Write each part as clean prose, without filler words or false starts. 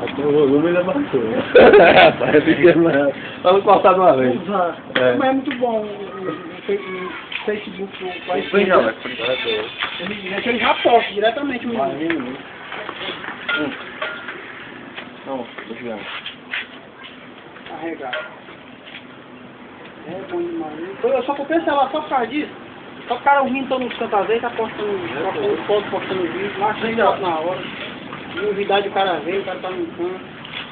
Até o volume ele abaixou. Vamos cortar de uma vez. Mas é muito bom o Facebook. Foi já, vai. Ele já posta diretamente no vídeo. Não, deixa eu ver. Carregar. É bom demais. Eu só comprei esse celular só por causa disso. Só o cara ouvindo todo mundo cantar vez, tá postando foto, postando vídeo, mais foto na hora. Novidade o cara vê, o cara tá no canto.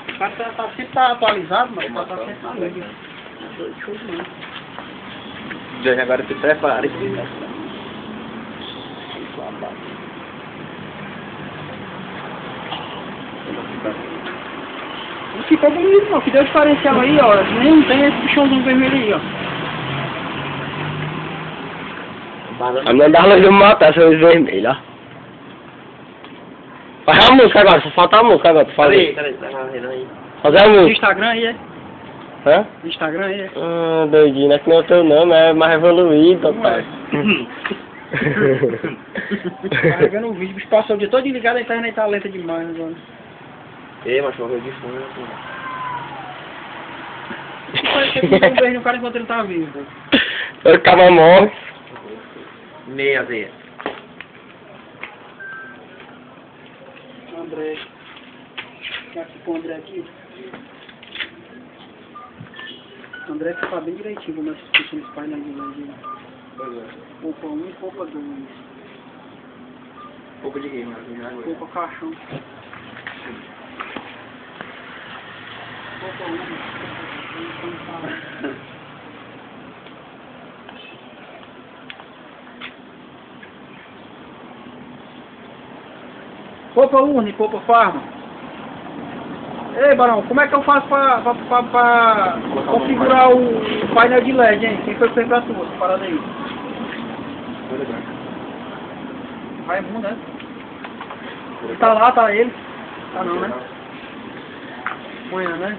O cara sempre tá atualizado, mas o cara tá sempre na mídia. Show demais. Já agora se prepare. Não ficou bonito não, que deu diferencial aí, ó. Nem não tem esse bichãozinho vermelho aí, ó. A minha das luzes matar essa luz vermelha, ó. Faz a música agora, só falta a música agora, tu fala aí. Peraí, tá vendo aí? Fazer a No música. Instagram aí, é? Hã? No Instagram aí, é? Ah, doidinho, não é que nem o teu nome, é mais evoluído, pai. Carregando o vídeo, o bicho passou o dia todo ligado, a internet tá lenta demais agora. Ei, mas morreu de fome, pô. Parece que eu um beijo no cara enquanto ele tá vivo. Eu ficava morto. Meia veia. André. Já que com o André aqui. O André fica bem direitinho como essa discussão dos painéis de LED. Pois é. Poupa 1 e poupa 2. Pouco de rima, já agora. Poupa caixão. Poupa 1. Poupa Uni, poupa Farma. Ei, Barão, como é que eu faço pra configurar o painel de LED, hein? Quem foi que fez pra tu, essa parada aí? Raimundo, né? Tá lá, tá ele. Tá não, né? Amanhã, né?